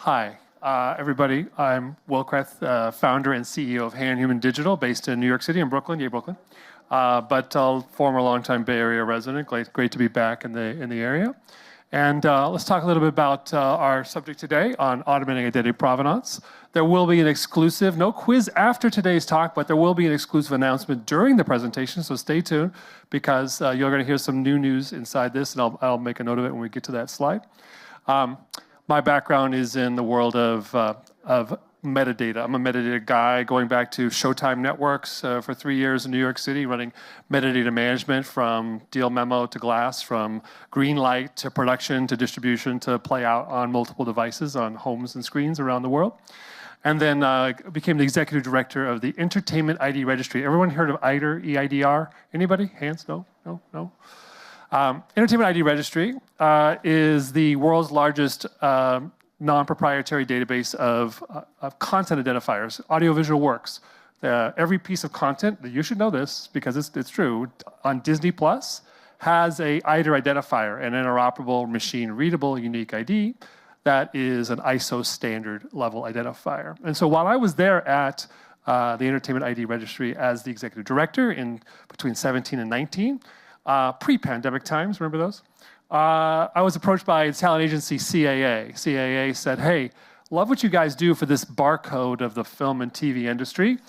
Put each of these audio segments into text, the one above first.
Hi, everybody. I'm Will Kreth, founder and CEO of Hand Human Digital, based in New York City and Brooklyn, yay Brooklyn. But former longtime Bay Area resident. Great to be back in the area. And let's talk a little bit about our subject today on automating identity provenance. There will be an exclusive, no quiz after today's talk, but there will be an exclusive announcement during the presentation, so stay tuned because you're going to hear some new news inside this, and I'll make a note of it when we get to that slide. My background is in the world of metadata. I'm a metadata guy going back to Showtime Networks for 3 years in New York City, running metadata management from deal memo to glass, from green light to production to distribution to play out on multiple devices on homes and screens around the world. And then became the executive director of the Entertainment ID Registry. Everyone heard of EIDR, E-I-D-R? Anybody? Hands? No? Entertainment ID Registry is the world's largest non-proprietary database of content identifiers, audiovisual works. Every piece of content, you should know this because it's true, on Disney Plus has a EIDR identifier, an interoperable, machine-readable, unique ID that is an ISO standard level identifier. And so while I was there at the Entertainment ID Registry as the executive director in between 17 and 19, pre-pandemic times, remember those? I was approached by the talent agency CAA. CAA said, hey, love what you guys do for this barcode of the film and TV industry.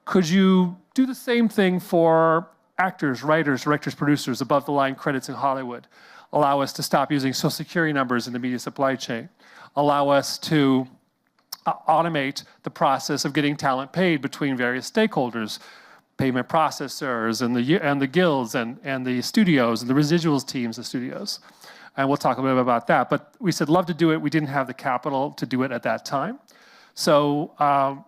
Could you do the same thing for actors, writers, directors, producers, above-the-line credits in Hollywood? Allow us to stop using social security numbers in the media supply chain. Allow us to automate the process of getting talent paid between various stakeholders, payment processors and the guilds and the studios and the residuals teams of studios. And we'll talk a little bit about that. But we said, love to do it. We didn't have the capital to do it at that time. So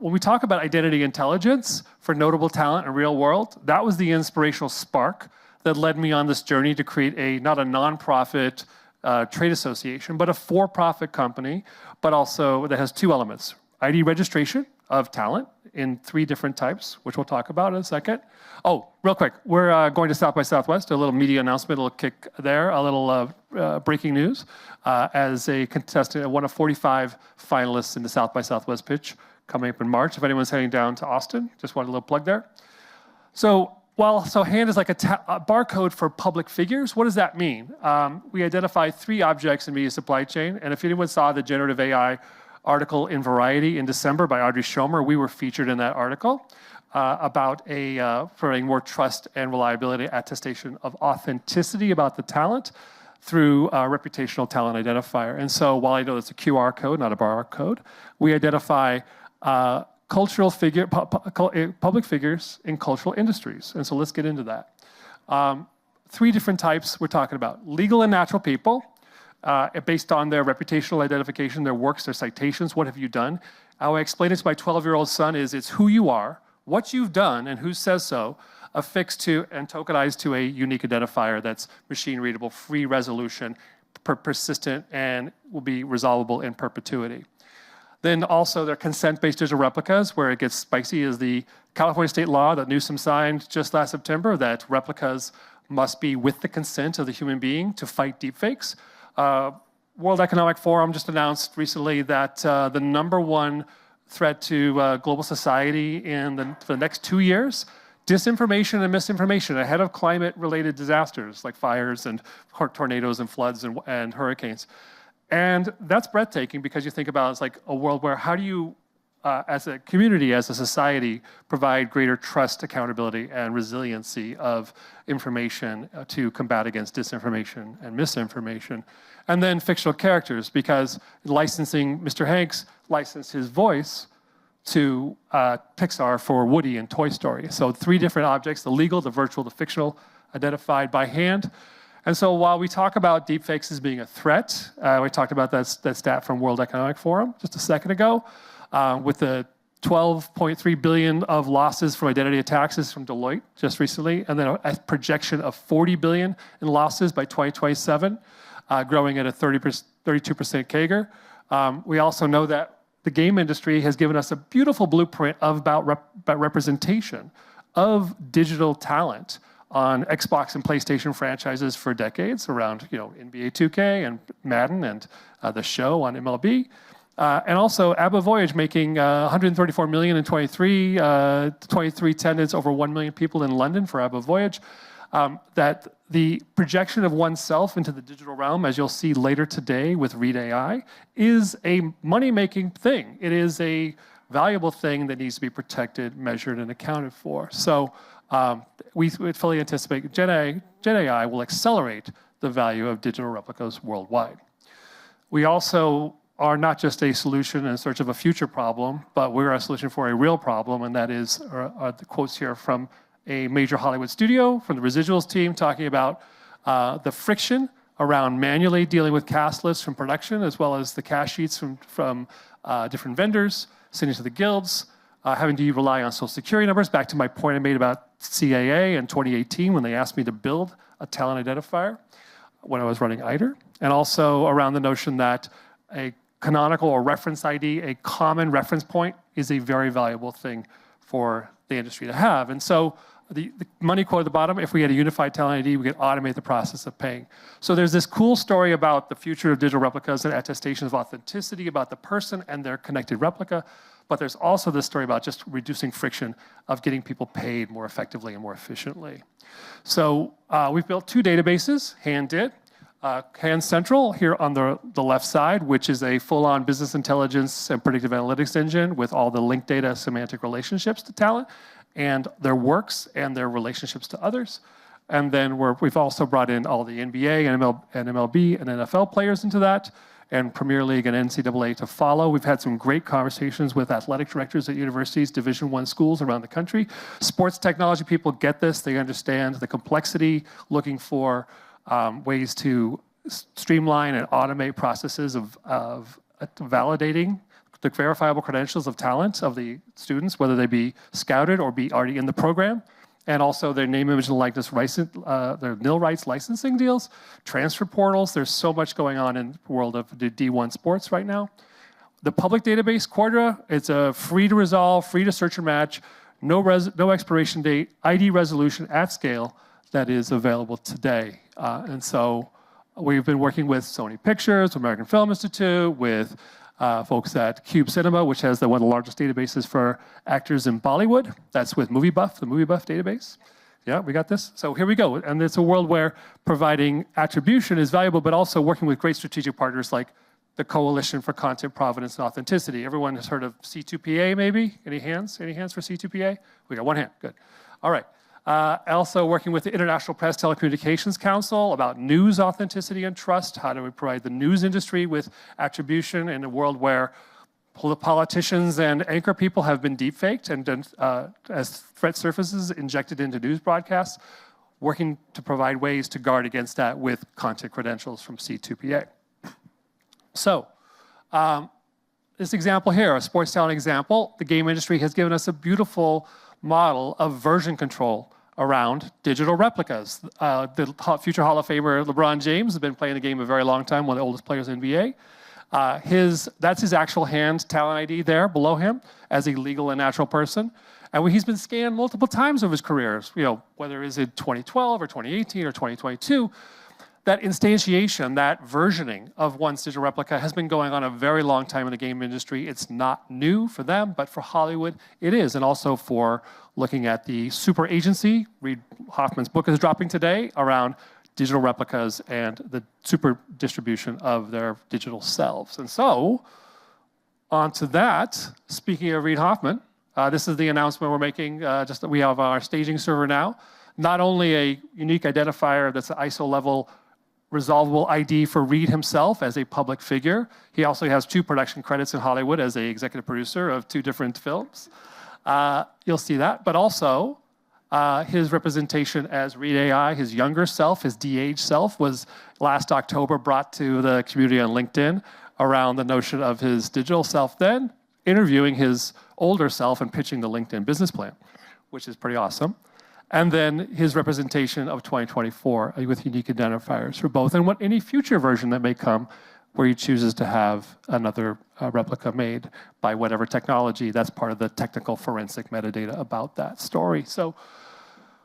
when we talk about identity intelligence for notable talent in real world, that was the inspirational spark that led me on this journey to create not a nonprofit trade association, but a for-profit company, but also that has two elements: ID registration of talent in 3 different types, which we'll talk about in a second. Oh, real quick, we're going to South by Southwest, a little media announcement, a little kick there, a little breaking news. As a contestant, one of 45 finalists in the South by Southwest pitch coming up in March. If anyone's heading down to Austin, just wanted a little plug there. So hand is like a barcode for public figures. What does that mean? We identify 3 objects in media supply chain, and if anyone saw the generative AI article in Variety in December by Audrey Schomer, we were featured in that article about providing more trust and reliability attestation of authenticity about the talent through a reputational talent identifier. And so while I know it's a QR code, not a barcode, we identify public figures in cultural industries. And so let's get into that. 3 different types we're talking about: legal and natural people, based on their reputational identification, their works, their citations. What have you done? How I explain it to my 12-year-old son is it's who you are, what you've done, and who says so, affixed to and tokenized to a unique identifier that's machine readable, free resolution, persistent, and will be resolvable in perpetuity. Then also their consent-based digital replicas. Where it gets spicy is the California state law that Newsom signed just last September that replicas must be with the consent of the human being to fight deepfakes. World Economic Forum just announced recently that the #1 threat to global society for the next 2 years, disinformation and misinformation ahead of climate-related disasters like fires and tornadoes and floods and hurricanes. And that's breathtaking because you think about it's like a world where how do you, as a community, as a society, provide greater trust, accountability, and resiliency of information to combat against disinformation and misinformation. And then fictional characters, because licensing, Mr. Hanks licensed his voice to Pixar for Woody and Toy Story. So 3 different objects: the legal, the virtual, the fictional, identified by hand. And so while we talk about deepfakes as being a threat, we talked about that stat from World Economic Forum just a second ago, with the 12.3 billion of losses from identity attacks from Deloitte just recently, and then a projection of 40 billion in losses by 2027, growing at a 32% CAGR. We also know that the game industry has given us a beautiful blueprint about representation of digital talent on Xbox and PlayStation franchises for decades around NBA 2K and Madden and the show on MLB. And also ABBA Voyage making 134 million in 23, 23 attendance, over 1 million people in London for ABBA Voyage. That the projection of oneself into the digital realm, as you'll see later today with Read AI, is a money-making thing. It is a valuable thing that needs to be protected, measured, and accounted for. So we fully anticipate Gen AI will accelerate the value of digital replicas worldwide. We also are not just a solution in search of a future problem, but we're a solution for a real problem, and that is the quotes here from a major Hollywood studio, from the Residuals team, talking about the friction around manually dealing with cast lists from production, as well as the cast sheets from different vendors, sending to the guilds, having to rely on social security numbers. Back to my point I made about CAA in 2018 when they asked me to build a talent identifier when I was running ITER, and also around the notion that a canonical or reference ID, a common reference point, is a very valuable thing for the industry to have. And so the money quote at the bottom, if we had a unified talent ID, we could automate the process of paying. So there's this cool story about the future of digital replicas and attestation of authenticity about the person and their connected replica. But there's also this story about just reducing friction of getting people paid more effectively and more efficiently. So we've built two databases, Hand did. Hand Central here on the left side, which is a full-on business intelligence and predictive analytics engine with all the linked data semantic relationships to talent and their works and their relationships to others. And then we've also brought in all the NBA and MLB and NFL players into that, and Premier League and NCAA to follow. We've had some great conversations with athletic directors at universities, Division I schools around the country. Sports technology people get this. They understand the complexity, looking for ways to streamline and automate processes of validating the verifiable credentials of talent of the students, whether they be scouted or be already in the program, and also their name, image, and likeness, their nil rights licensing deals, transfer portals. There's so much going on in the world of the D1 sports right now. The public database, Quadra, it's a free to resolve, free to search and match, no expiration date, ID resolution at scale that is available today. And so we've been working with Sony Pictures, American Film Institute, with folks at Cube Cinema, which has one of the largest databases for actors in Bollywood. That's with MovieBuff, the MovieBuff database. Yeah, we got this. So here we go. And it's a world where providing attribution is valuable, but also working with great strategic partners like the Coalition for Content Provenance and Authenticity. Everyone has heard of C2PA, maybe? Any hands? Any hands for C2PA? We got one hand. Good. All right. Also working with the International Press Telecommunications Council about news authenticity and trust. How do we provide the news industry with attribution in a world where politicians and anchor people have been deepfaked and as threat surfaces injected into news broadcasts, working to provide ways to guard against that with content credentials from C2PA. So this example here, a sports talent example, the game industry has given us a beautiful model of version control around digital replicas. The future Hall of Famer LeBron James has been playing the game a very long time, one of the oldest players in the NBA. That's his actual hand talent ID there below him as a legal and natural person. And he's been scanned multiple times over his career, whether it's in 2012 or 2018 or 2022. That instantiation, that versioning of one's digital replica has been going on a very long time in the game industry. It's not new for them, but for Hollywood, it is. And also for looking at the super agency. Reid Hoffman's book is dropping today around digital replicas and the super distribution of their digital selves. And so, onto that, speaking of Reid Hoffman, this is the announcement we're making, just that we have our staging server now. Not only a unique identifier that's an ISO level resolvable ID for Reid himself as a public figure. He also has 2 production credits in Hollywood as an executive producer of 2 different films. You'll see that, but also his representation as Read AI, his younger self, his de-aged self, was last October brought to the community on LinkedIn around the notion of his digital self then, interviewing his older self and pitching the LinkedIn business plan, which is pretty awesome. And then his representation of 2024 with unique identifiers for both, and what any future version that may come where he chooses to have another replica made by whatever technology. That's part of the technical forensic metadata about that story. So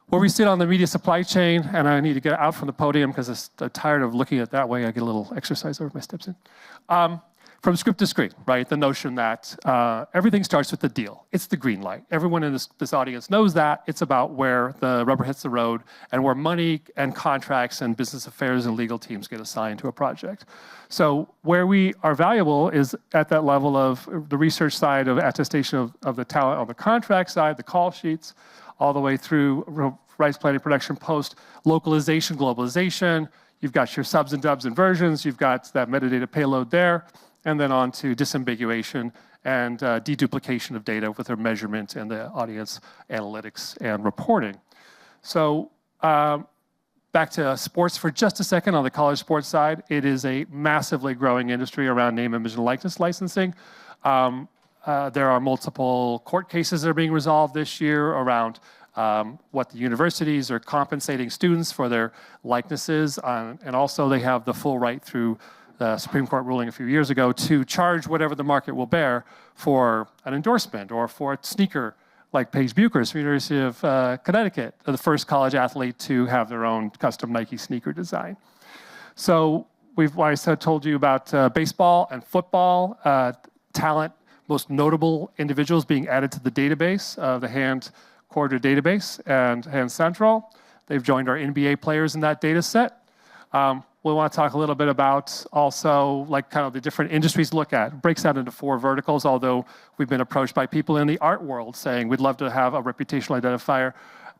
where we sit on the media supply chain, and I need to get out from the podium because I'm tired of looking at it that way. I get a little exercise over my steps in. from script to screen, right? The notion that everything starts with the deal. It's the green light. Everyone in this audience knows that. It's about where the rubber hits the road and where money and contracts and business affairs and legal teams get assigned to a project. So where we are valuable is at that level of the research side of attestation of the talent on the contract side, the call sheets, all the way through rights planning, production, post, localization, globalization. You've got your subs and dubs and versions. You've got that metadata payload there. And then on to disambiguation and deduplication of data with their measurement and the audience analytics and reporting. So back to sports for just a second on the college sports side. It is a massively growing industry around name, image, and likeness licensing. There are multiple court cases that are being resolved this year around what the universities are compensating students for their likenesses. And also they have the full right through the Supreme Court ruling a few years ago to charge whatever the market will bear for an endorsement or for a sneaker, like Paige Buchers from the University of Connecticut, the first college athlete to have their own custom Nike sneaker design. So I told you about baseball and football, talent, most notable individuals being added to the database, the Hand Quarter database and Hand Central. They've joined our NBA players in that data set. We want to talk a little bit about also like kind of the different industries to look at. It breaks out into 4 verticals, although we've been approached by people in the art world saying we'd love to have a reputational identifier.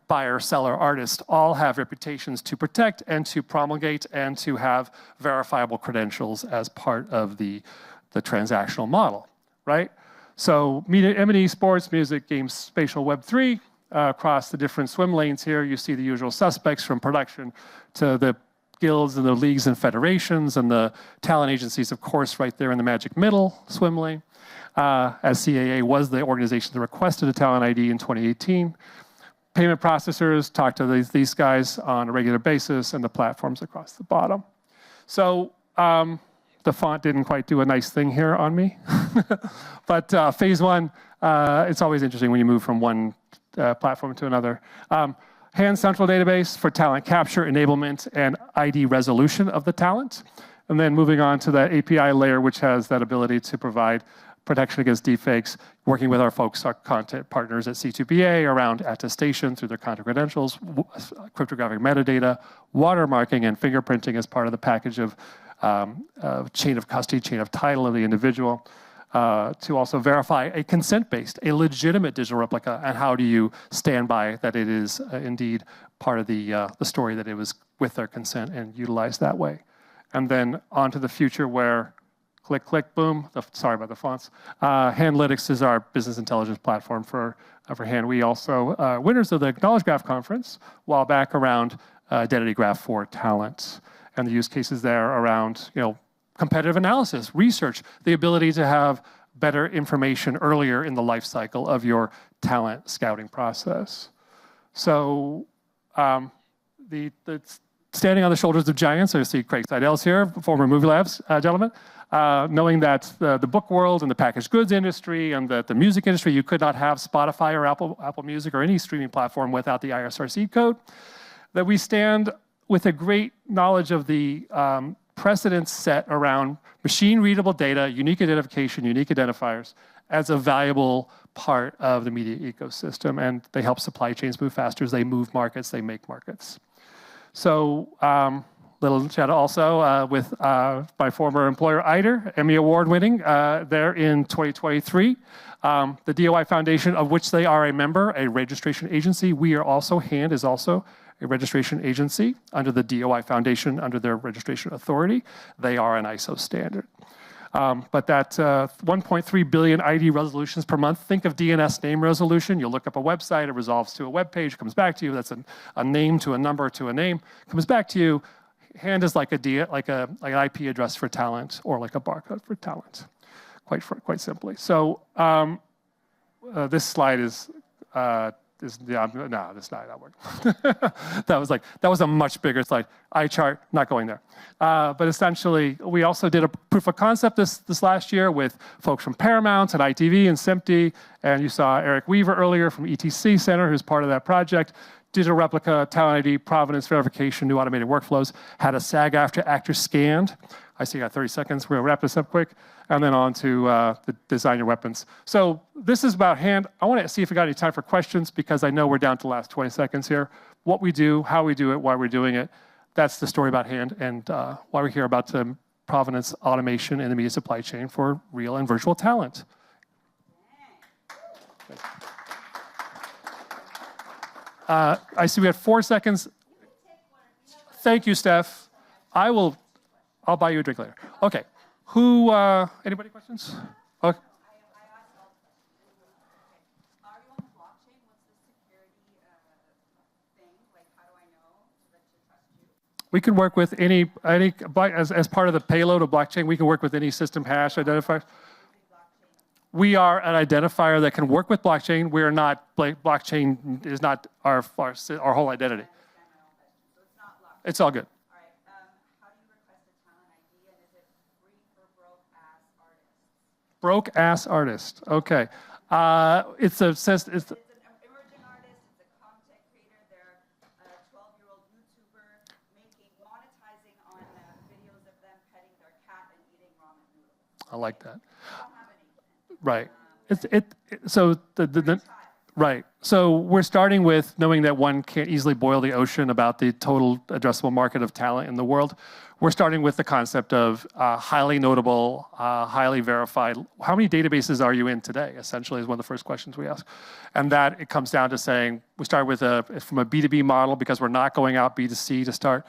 Buyer, seller, artist all have reputations to protect and to promulgate and to have verifiable credentials as part of the transactional model, right? So media, M&E, sports, music, games, spatial, Web3, across the different swim lanes here, you see the usual suspects from production to the guilds and the leagues and federations and the talent agencies, of course, right there in the magic middle swim lane, as CAA was the organization that requested a talent ID in 2018. Payment processors talk to these guys on a regular basis and the platforms across the bottom. So the font didn't quite do a nice thing here on me. But phase 1, it's always interesting when you move from one platform to another. Hand Central database for talent capture, enablement, and ID resolution of the talent. And then moving on to that API layer, which has that ability to provide protection against deepfakes, working with our folks, our content partners at C2PA around attestation through their content credentials, cryptographic metadata, watermarking, and fingerprinting as part of the package of chain of custody, chain of title of the individual. To also verify a consent-based, a legitimate digital replica, and how do you stand by that it is indeed part of the story that it was with their consent and utilized that way. And then on to the future where click, click, boom, sorry about the fonts. Handlytics is our business intelligence platform for Hand. We also, winners of the Knowledge Graph Conference, a while back around identity graph for talent. And the use cases there around, competitive analysis, research, the ability to have better information earlier in the life cycle of your talent scouting process. So the standing on the shoulders of giants, I see Craig Seidel's here, former Movie Labs gentleman, knowing that the book world and the packaged goods industry and the music industry, you could not have Spotify or Apple Music or any streaming platform without the ISRC code, that we stand with a great knowledge of the precedents set around machine-readable data, unique identification, unique identifiers, as a valuable part of the media ecosystem. And they help supply chains move faster as they move markets, they make markets. So, little shout out also with my former employer, IDER, Emmy Award winning, there in 2023. The DOI Foundation, of which they are a member, a registration agency. We are also, Hand is also a registration agency under the DOI Foundation, under their registration authority. They are an ISO standard. But that 1.3 billion ID resolutions per month, think of DNS name resolution. You look up a website, it resolves to a web page, comes back to you. That's a name to a number to a name, comes back to you. Hand is like an IP address for talent or like a barcode for talent, quite simply. So this slide is, this slide not working. that was a much bigger slide. iChart, not going there. But essentially, we also did a proof of concept this last year with folks from Paramount and ITV and SMPTE, and you saw Eric Weaver earlier from ETC Center, who's part of that project. Digital replica, talent ID, provenance verification, new automated workflows, had a SAG-AFTRA actor scanned I see you got 30 seconds. We're going to wrap this up quick, and then on to the design your weapons. So this is about hand. I want to see if we got any time for questions, because I know we're down to the last 20 seconds here. What we do, how we do it, why we're doing it. That's the story about hand, and why we're here about Provenance automation in the media supply chain for real and virtual talent. I see we have 4 seconds. Thank you, Steph. I'll buy you a drink later. Okay. Anybody questions? Okay. Are you on the blockchain? What's the security thing? Like, how do I know that to trust you? We can work with any as part of the payload of blockchain, we can work with any system hash identifier. We are an identifier that can work with blockchain. We are not, blockchain is not our whole identity. So it's not locked. It's all good. All right. How do you request a talent ID, and is it free for broke-ass artists? Broke-ass artist. Okay. It's an emerging artist. It's a content creator. They're a 12-year-old YouTuber monetizing on videos of them petting their cat and eating ramen noodles. I like that. They don't have anything. Right. Right. So we're starting with knowing that one can't easily boil the ocean about the total addressable market of talent in the world. We're starting with the concept of highly notable, highly verified. How many databases are you in today? Essentially, is one of the first questions we ask. And that it comes down to saying we start with from a B2B model, because we're not going out B2C to start.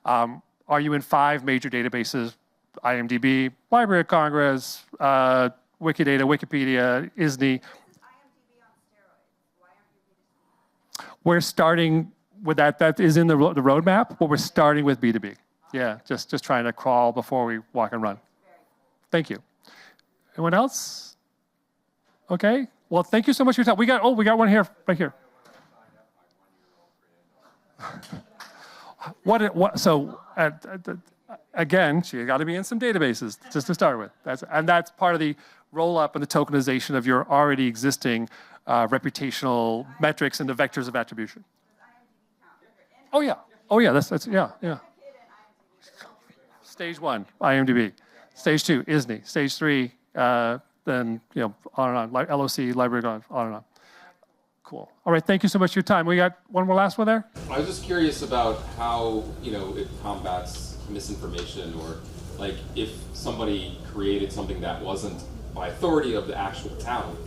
Are you in 5 major databases? IMDb, Library of Congress, Wikidata, Wikipedia, ISNI. IMDb on steroids. Why aren't you B2C? We're starting with that. That is in the roadmap, but we're starting with B2B. Yeah, just trying to crawl before we walk and run. Thank you. Anyone else? Okay. Well, thank you so much for your time. We got one here, right here. Again, you got to be in some databases just to start with. That's part of the roll-up and the tokenization of your already existing reputational metrics and the vectors of attribution. Oh yeah, that's yeah. Stage 1, IMDb. Stage 2, ISNI. Stage 3, then on and on. LOC, Library, on and on. Cool. All right, thank you so much for your time. We got one more last one there? I was just curious about how, it combats misinformation, or like if somebody created something that wasn't by authority of the actual talent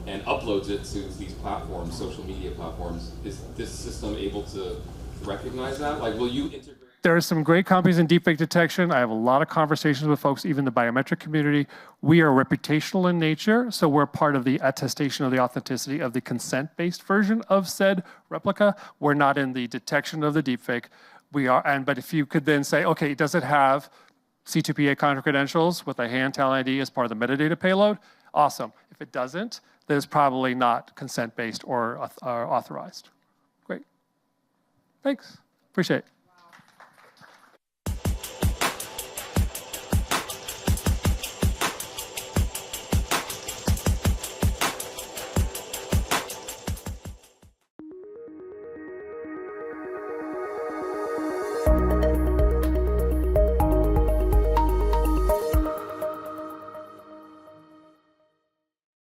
and uploads it to these platforms, social media platforms, is this system able to recognize that? Like, will you integrate? There are some great companies in deepfake detection. I have a lot of conversations with folks, even the biometric community. We are reputational in nature, so we're part of the attestation of the authenticity of the consent-based version of said replica. We're not in the detection of the deepfake. We are, but if you could then say, okay, does it have C2PA contra credentials with a hand talent ID as part of the metadata payload? Awesome. If it doesn't, then it's probably not consent-based or authorized. Great. Thanks. Appreciate it.